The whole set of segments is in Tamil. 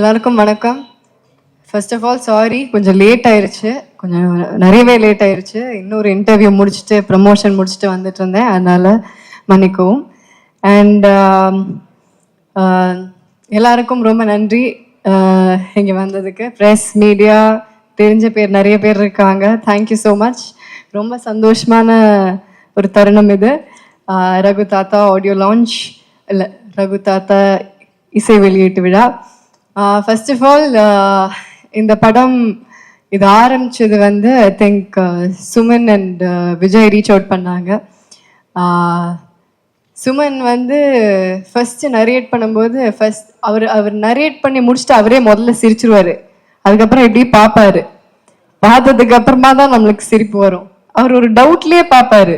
எல்லாருக்கும் வணக்கம். ஃபர்ஸ்ட் ஆஃப் ஆல் சாரி, கொஞ்சம் லேட் ஆயிருச்சு, கொஞ்சம் நிறையவே லேட் ஆயிருச்சு. இன்னொரு இன்டர்வியூ முடிச்சுட்டு ப்ரமோஷன் முடிச்சுட்டு வந்துட்டு இருந்தேன், அதனால மன்னிக்கவும். அண்ட் எல்லாருக்கும் ரொம்ப நன்றி இங்கே வந்ததுக்கு. ப்ரெஸ், மீடியா, தெரிஞ்ச பேர் நிறைய பேர் இருக்காங்க. Thank you so much. ரொம்ப சந்தோஷமான ஒரு தருணம் இது. ரகு தாத்தா ஆடியோ லான்ச், இல்லை ரகு தாத்தா இசை வெளியீட்டு விழா. ஃபர்ஸ்ட் ஆஃப் ஆல் இந்த படம் இது ஆரம்பிச்சது வந்து I think Suman and Vijay reach out பண்ணாங்க. சுமன் வந்து ஃபர்ஸ்ட் நரேட் பண்ணும்போது அவர் நரேட் பண்ணி முடிச்சுட்டு அவரே முதல்ல சிரிச்சிருவாரு. அதுக்கப்புறம் எப்படி பார்ப்பாரு, பார்த்ததுக்கு அப்புறமா தான் நம்மளுக்கு சிரிப்பு வரும். அவர் ஒரு டவுட்லயே பார்ப்பாரு,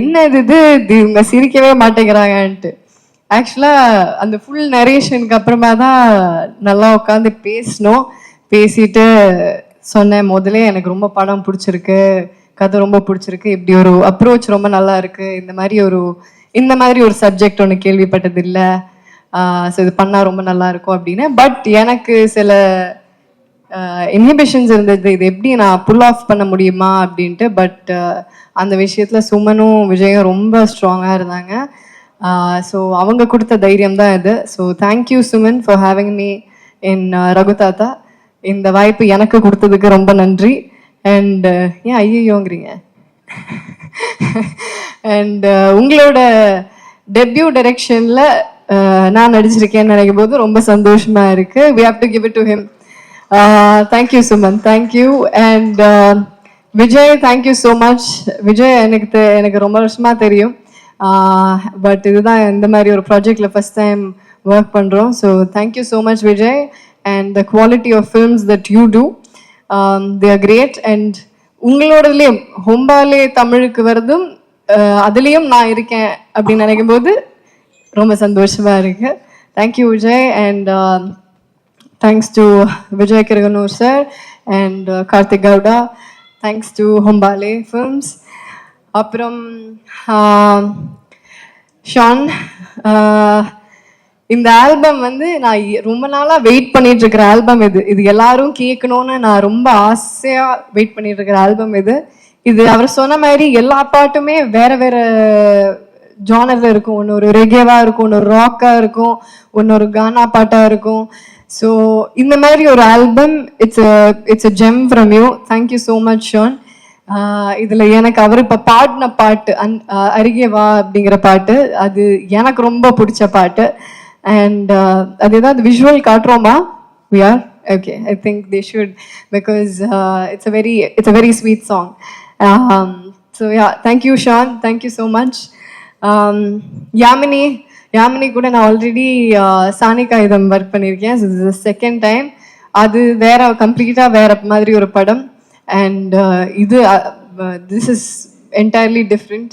என்ன இது இவங்க சிரிக்கவே மாட்டேங்கிறாங்கன்ட்டு. ஆக்சுவலாக அந்த ஃபுல் நரேஷனுக்கு அப்புறமா தான் நல்லா உட்காந்து பேசினோம். பேசிட்டு சொன்னேன், முதலே எனக்கு ரொம்ப படம் பிடிச்சிருக்கு, கதை ரொம்ப பிடிச்சிருக்கு, இப்படி ஒரு அப்ரோச் ரொம்ப நல்லா இருக்கு, இந்த மாதிரி ஒரு சப்ஜெக்ட் ஒன்று கேள்விப்பட்டது இல்லை, ஸோ இது பண்ணால் ரொம்ப நல்லா இருக்கும் அப்படின்னு. பட் எனக்கு சில இன்ஹிபிஷன்ஸ் இருந்தது, இது எப்படி நான் புல் ஆஃப் பண்ண முடியுமா அப்படின்ட்டு. பட் அந்த விஷயத்தில் சுமனும் விஜயும் ரொம்ப ஸ்ட்ராங்காக இருந்தாங்க. ஸோ அவங்க கொடுத்த தைரியம் தான் இது. So thank you Suman for having me in Raghu தாத்தா. இந்த வாய்ப்பு எனக்கு கொடுத்ததுக்கு ரொம்ப நன்றி. அண்ட் ஏன் ஐயோங்கிறீங்க? அண்ட் உங்களோட டெபியூ டைரக்ஷனில் நான் நடிச்சிருக்கேன்னு நினைக்கும் போது ரொம்ப சந்தோஷமா இருக்கு. We have to give it to him. Thank you Suman, thank you. And Vijay, thank you so much. Vijay எனக்கு ரொம்ப வருஷமா தெரியும். பட் இதுதான் இந்த மாதிரி ஒரு ப்ராஜெக்டில் ஃபஸ்ட் டைம் ஒர்க் பண்ணுறோம். So thank you so much Vijay. And the quality of films that you do, they are great. And உங்களோடதுலேயும் ஹொம்பாலே தமிழுக்கு வருதும் அதுலேயும் நான் இருக்கேன் அப்படின்னு நினைக்கும் போது ரொம்ப சந்தோஷமாக இருக்கு. Thank you Vijay. And thanks to Vijay Kiragandur sir and Karthik Gowda. Thanks to Hombale films. அப்புறம் ஷான், இந்த ஆல்பம் வந்து நான் ரொம்ப நாளாக வெயிட் பண்ணிட்டு இருக்கிற ஆல்பம் இது எல்லாரும் கேட்கணும்னு நான் ரொம்ப ஆசையாக வெயிட் பண்ணிட்டு இருக்கிற ஆல்பம் இது அவர் சொன்ன மாதிரி எல்லா பாட்டுமே வேற வேற ஜானர்ல இருக்கும். ஒன்று ஒரு ரெகேவா இருக்கும், ஒன்று ஒரு ராக்கா இருக்கும், ஒன்று ஒரு கானா பாட்டா இருக்கும். ஸோ இந்த மாதிரி ஒரு album, it's a gem from you. Thank you so much Shan. இதுல எனக்கு அவர் இப்ப பாடின பாட்டு அருகே வா அப்படிங்கிற பாட்டு, அது எனக்கு ரொம்ப பிடிச்ச பாட்டு. அண்ட் அது ஏதாவது visual காட்டுறோமா? we are okay, I think they should, because it's a very sweet song. So yeah, thank you Sean, thank you so much. Yamini கூட நான் ஆல்ரெடி சானிகா இதம் ஒர்க் பண்ணியிருக்கேன். this is the second time. அது வேற கம்ப்ளீட்டா வேற மாதிரி ஒரு படம். And this is entirely different.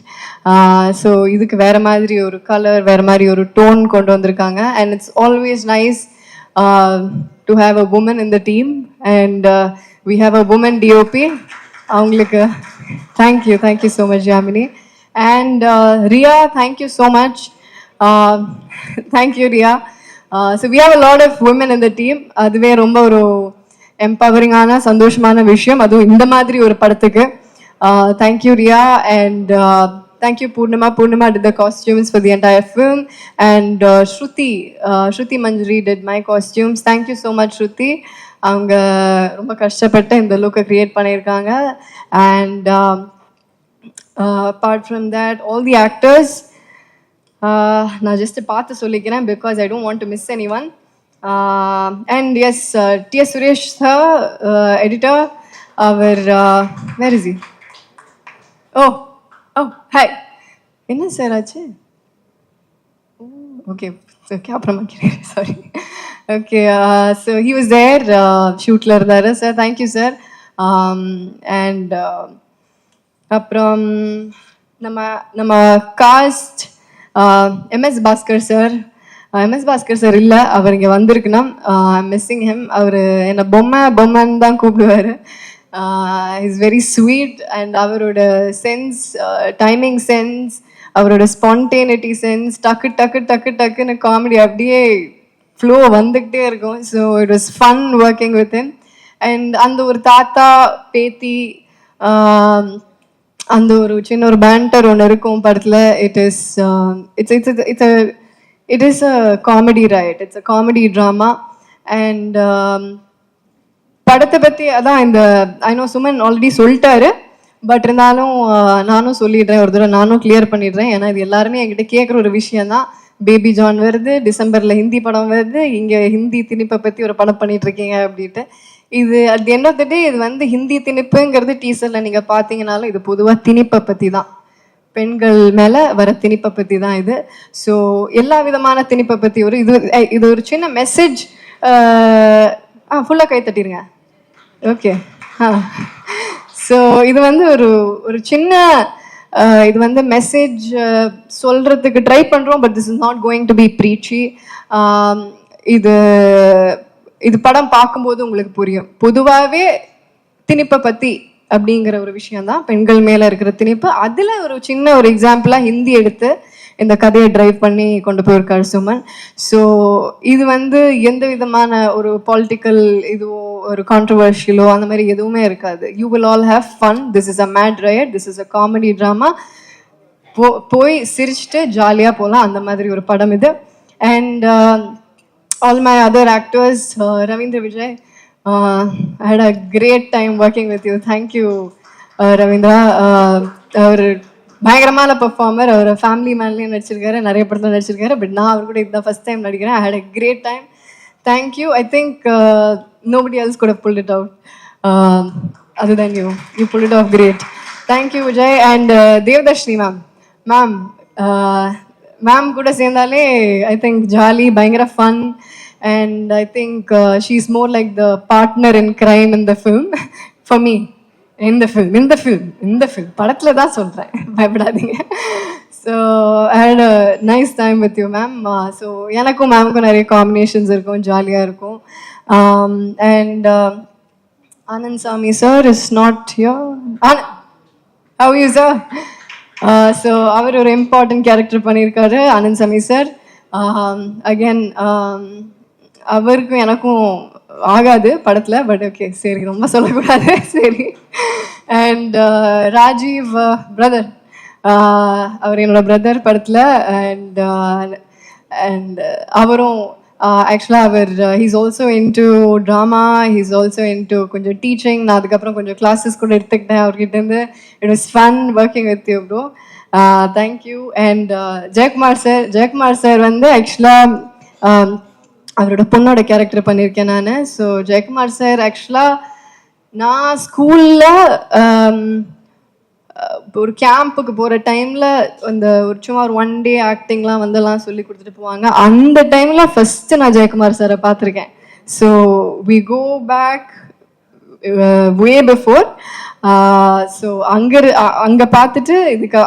So இதுக்கு வேற மாதிரி ஒரு கலர், வேற மாதிரி ஒரு டோன் கொண்டு வந்திருக்காங்க. And it's always nice to have a woman in the team. And we have a woman DOP. அவங்களுக்கு thank you so much Yamini. And Riya, thank you so much. Thank you Riya. So we have a lot of woman in the team. அதுவே ரொம்ப ஒரு எம்பவரிங்கான சந்தோஷமான விஷயம், அதுவும் இந்த மாதிரி ஒரு படத்துக்கு. Thank you Riya. And thank you Purnima did the costumes for the entire film. And Shruti Manjari did my costumes. Thank you so much Shruti. அவங்க ரொம்ப கஷ்டப்பட்டு இந்த லுக்கை கிரியேட் பண்ணியிருக்காங்க. And apart from that, all the actors, நான் ஜஸ்ட் பார்த்து சொல்லிக்கிறேன் because I don't want to miss anyone. And yes, T.S. Suresh sir, editor, our where is he? Oh, hi. என்ன சார் ஆச்சு? Okay, அப்புறமா கேட்குறேன், sorry. Okay, so he was there, ஷூட்டில் இருந்தார் சார். Thank you sir. அண்ட் அப்புறம் நம்ம காஸ்ட் எம்எஸ் பாஸ்கர் சார் இல்லை, அவர் இங்கே வந்திருக்குன்னா மிஸ்ஸிங் ஹிம். அவர் என்னை பொம்மைன்னு தான் கூப்பிடுவார். Is very sweet. அண்ட் அவரோட சென்ஸ், டைமிங் சென்ஸ், அவரோட ஸ்பான்டேனிட்டி சென்ஸ், டக்குன்னு காமெடி அப்படியே ஃப்ளோ வந்துக்கிட்டே இருக்கும். So it was fun working with him. And அந்த ஒரு தாத்தா பேத்தி அந்த ஒரு சின்ன ஒரு பேண்டர் ஒன்று இருக்கும் படத்தில். It is a comedy, right? It's a comedy drama. And படத்தை பற்றி அதான் இந்த ஐநோ சுமன் ஆல்ரெடி சொல்லிட்டாரு, பட் இருந்தாலும் நானும் சொல்லிடுறேன், ஒரு தடவை நானும் கிளியர் பண்ணிடுறேன். ஏன்னா இது எல்லாருமே என்கிட்ட கேட்குற ஒரு விஷயந்தான். பேபி ஜான் வருது, டிசம்பரில் ஹிந்தி படம் வருது, இங்கே ஹிந்தி திணிப்பை பற்றி ஒரு படம் பண்ணிட்டு இருக்கீங்க அப்படின்ட்டு. இது at the end of the day இது வந்து ஹிந்தி திணிப்புங்கிறது டீசரில் நீங்கள் பார்த்தீங்கனாலும் இது பொதுவாக திணிப்பை பற்றி தான், பெண்கள் மேலே வர திணிப்பை பற்றி தான் இது. ஸோ எல்லா விதமான திணிப்பை பற்றி இது ஒரு சின்ன மெசேஜ். ஃபுல்லாக கை தட்டிடுங்க. ஓகே. ஸோ இது வந்து ஒரு சின்ன இது வந்து மெசேஜ் சொல்கிறதுக்கு ட்ரை பண்ணுறோம், but this is not going to be preachy. இது படம் பார்க்கும்போது உங்களுக்கு புரியும். பொதுவாகவே திணிப்பை பற்றி அப்படிங்கிற ஒரு விஷயந்தான், பெண்கள் மேலே இருக்கிற திணிப்பு. அதில் ஒரு சின்ன ஒரு எக்ஸாம்பிளாக ஹிந்தி எடுத்து இந்த கதையை ட்ரைவ் பண்ணி கொண்டு போயிருக்காரு சுமன். ஸோ இது வந்து எந்த விதமான ஒரு பாலிட்டிக்கல் இதுவோ ஒரு கான்ட்ரவர்ஷியலோ அந்த மாதிரி எதுவுமே இருக்காது. You will all have fun. This is a mad ride, this is a comedy drama. போய் சிரிச்சுட்டு ஜாலியாக போகலாம், அந்த மாதிரி ஒரு படம் இது. And all my other actors, Ravindra Vijay, I had a great time working with you. Thank you, Ravindra. அவர் பயங்கரமான பெர்ஃபார்மர். அவர் ஃபேமிலி மேன்லேயும் நடிச்சிருக்காரு, நிறைய படத்தில் நடிச்சிருக்காரு. பட் நான் அவர் கூட இதுதான் ஃபர்ஸ்ட் டைம் நடிக்கிறேன். I had a great time. Thank you. I think nobody else could have pulled it out other than you. You pulled it off great. Thank you, Vijay. And Devdashni ma'am. Ma'am கூட சேர்ந்தாலே ஐ திங்க் ஜாலி, பயங்கர fun. And I think she is more like the partner in crime in the film for me. இந்த ஃபில்ம் படத்தில் தான் சொல்கிறேன், பயப்படாதீங்க. So I had a nice time with you ma'am. So எனக்கும் மேமுக்கும் நிறைய காம்பினேஷன்ஸ் இருக்கும், ஜாலியாக இருக்கும். And Anand Sami sir is not here. How you sir? So அவர் ஒரு இம்பார்ட்டன்ட் கேரக்டர் பண்ணியிருக்காரு, ஆனந்த் சாமி சார். அகேன் அவருக்கும் எனக்கும் ஆகாது படத்தில், பட் ஓகே சரி, ரொம்ப சொல்லக்கூடாது, சரி. அண்ட் ராஜீவ் பிரதர், அவர் என்னோட பிரதர் படத்தில். அண்ட் அவரும் ஆக்சுவலாக அவர் he's also into drama, he's also into கொஞ்சம் டீச்சிங். நான் அதுக்கப்புறம் கொஞ்சம் கிளாஸஸ் கூட எடுத்துக்கிட்டேன் அவர்கிட்டேருந்து. It was fun working with you bro. Thank you. And Jayakumar sir வந்து ஆக்சுவலாக அவரோட பொண்ணோட கேரக்டர் பண்ணியிருக்கேன் நான். ஸோ ஜெயக்குமார் சார் ஆக்சுவலாக நான் ஸ்கூலில் ஒரு கேம்புக்கு போகிற டைமில் அந்த ஒரு சும்மா ஒரு 1 day ஆக்டிங்லாம் வந்தெல்லாம் சொல்லி கொடுத்துட்டு போவாங்க. அந்த டைமில் ஃபஸ்ட்டு நான் ஜெயக்குமார் சாரை பார்த்துருக்கேன். So we go back way before. So அங்கே பார்த்துட்டு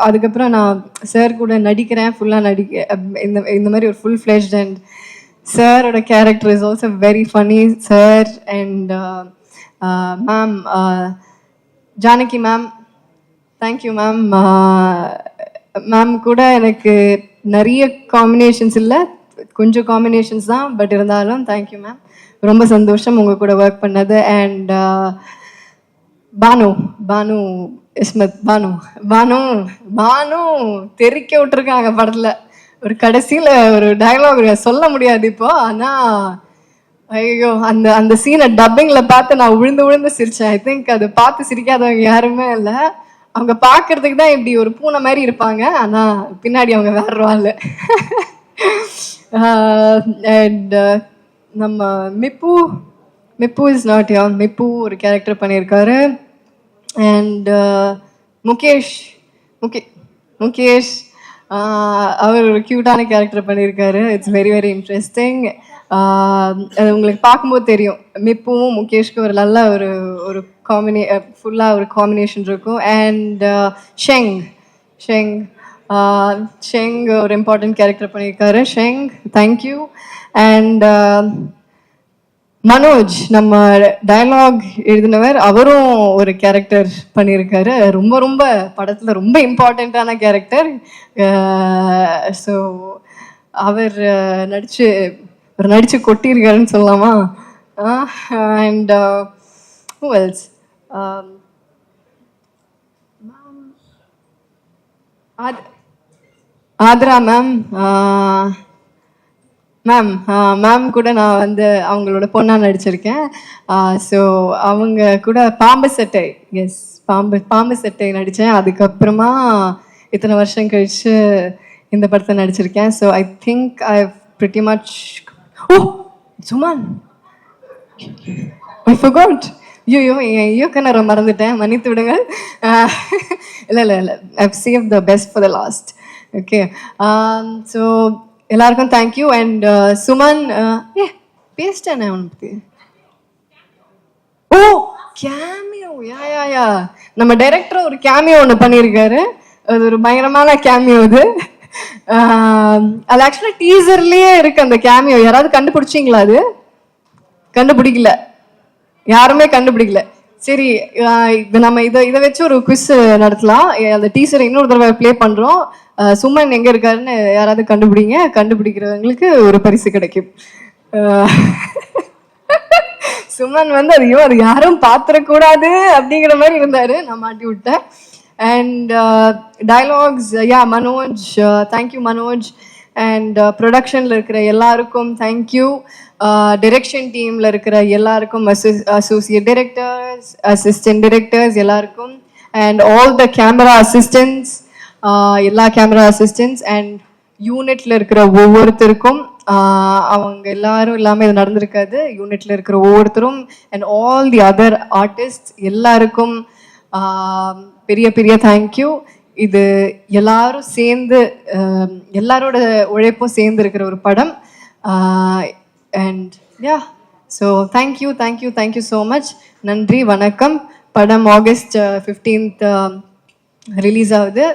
அதுக்கப்புறம் நான் சார் கூட நடிக்கிறேன், ஃபுல்லாக இந்த மாதிரி ஒரு ஃபுல் ஃப்ளெஷ்ட். அண்ட் சாரோட character is also very funny sir. And ma'am Janaki ma'am, thank you ma'am. Ma'am கூட எனக்கு நிறைய காம்பினேஷன்ஸ் இல்லை, கொஞ்சம் காம்பினேஷன்ஸ் தான், பட் இருந்தாலும் தேங்க்யூ மேம். ரொம்ப சந்தோஷம் உங்கள் கூட ஒர்க் பண்ணது. அண்ட் பானு இஸ்மத், பானு தெறிக்க விட்டுருக்காங்க படத்தில். ஒரு கடைசியில் ஒரு டயலாக் சொல்ல முடியாது இப்போ, ஆனால் ஐயோ அந்த சீனை டப்பிங்கில் பார்த்து நான் விழுந்து சிரித்தேன். ஐ திங்க் அது பார்த்து சிரிக்காதவங்க யாருமே இல்லை. அவங்க பார்க்கறதுக்கு தான் இப்படி ஒரு பூனை மாதிரி இருப்பாங்க, ஆனால் பின்னாடி அவங்க வேற ஆள். அண்ட் நம்ம மிப்பு இஸ் நாட் யா, மிப்பு ஒரு கேரக்டர் பண்ணியிருக்காரு. அண்ட் முகேஷ் அவர் ஒரு க்யூட்டான கேரக்டர் பண்ணியிருக்காரு. It's very very interesting. அது உங்களுக்கு பார்க்கும்போது தெரியும், மிப்புவும் முகேஷ்க்கும் ஒரு நல்ல ஒரு ஃபுல்லாக ஒரு காம்பினேஷன் இருக்கும். அண்ட் ஷெங் ஒரு இம்பார்ட்டன்ட் கேரக்டர் பண்ணியிருக்காரு. Sheng, thank you. அண்ட் மனோஜ், நம்ம டயலாக் எழுதினவர், அவரும் ஒரு கேரக்டர் பண்ணியிருக்காரு. ரொம்ப படத்தில் ரொம்ப இம்பார்ட்டண்ட்டான கேரக்டர். ஸோ அவர் நடித்து ஒரு நடிச்சு கொட்டியிருக்காருன்னு சொல்லலாமா. And who else? Aathra ma'am. Ma'am ma'am கூட நான் வந்து அவங்களோட பொண்ணாக நடிச்சிருக்கேன். ஸோ அவங்க கூட பாம்பு சட்டை, எஸ், பாம்பு சட்டை நடித்தேன். அதுக்கப்புறமா இத்தனை வருஷம் கழிச்சு இந்த படத்தை நடிச்சிருக்கேன். So I think I pretty much. Oh Suman, I forgot. ஐயோ என் இயக்குனரை மறந்துட்டேன், மன்னித்து விடுங்கள். இல்லை I've save the best for the last. Okay, so எல்லாருக்கும் தேங்க்யூ. அண்ட் சுமன், பேசிட்டேன் அவனை பற்றி. ஓ கேமியோ, யா நம்ம டைரக்டர் ஒரு கேமியோ ஒன்று பண்ணியிருக்காரு. அது ஒரு பயங்கரமான கேமியோ. அது ஆக்சுவலாக டீசர்லேயே இருக்கு அந்த கேமியோ. யாராவது கண்டுபிடிச்சிங்களா? அது கண்டுபிடிக்கல, யாருமே கண்டுபிடிக்கல. சரி, நம்ம இதை வச்சு ஒரு குவிஸ் நடத்தலாம். அந்த டீசரை இன்னொரு தடவை ப்ளே பண்ணுறோம். சுமன் எங்கே இருக்காருன்னு யாராவது கண்டுபிடிங்க. கண்டுபிடிக்கிறவங்களுக்கு ஒரு பரிசு கிடைக்கும். சுமன் வந்து அது யாரும் பார்த்துடக்கூடாது அப்படிங்கிற மாதிரி இருந்தார், நான் மாட்டி விட்டேன். And dialogues, Manoj, thank you Manoj. And ப்ரொடக்ஷனில் இருக்கிற எல்லாருக்கும் தேங்க்யூ. டிரெக்ஷன் டீமில் இருக்கிற எல்லாருக்கும், அசோசியேட் டிரெக்டர்ஸ், அசிஸ்டன்ட் டிரெக்டர்ஸ் எல்லாருக்கும், and all the camera assistants, எல்லா கேமரா அசிஸ்டன்ட்ஸ் அண்ட் யூனிட்டில் இருக்கிற ஒவ்வொருத்தருக்கும். அவங்க எல்லாரும் இல்லாமல் இது நடந்திருக்காது. யூனிட்டில் இருக்கிற ஒவ்வொருத்தரும் and all the other artist எல்லாருக்கும் பெரிய பெரிய தேங்க்யூ. இது எல்லாரும் சேர்ந்து, எல்லாரோட உழைப்பும் சேர்ந்து இருக்கிற ஒரு படம். And so thank you so much. நன்றி, வணக்கம். படம் August 15th ரிலீஸ் ஆகுது.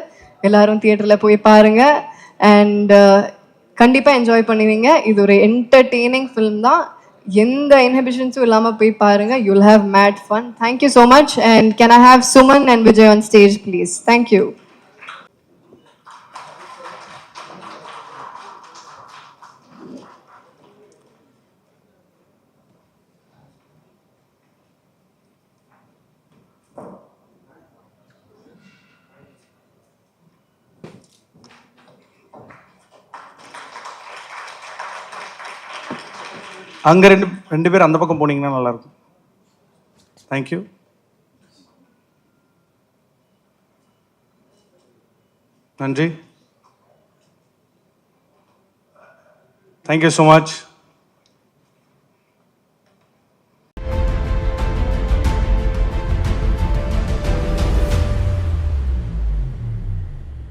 எல்லாரும் தியேட்டரில் போய் பாருங்கள். அண்ட் கண்டிப்பாக என்ஜாய் பண்ணுவீங்க. இது ஒரு என்டர்டெய்னிங் ஃபிலிம் தான். எந்த இன்ஹிபிஷன்ஸும் இல்லாமல் போய் பாருங்க. You'll have mat fun. Thank you so much. And can I have Suman and Vijay on stage please? Thank you. அங்கே ரெண்டு பேர் அந்த பக்கம் போனீங்கன்னா நல்லாயிருக்கும். தேங்க்யூ. நன்றி. Thank you so much.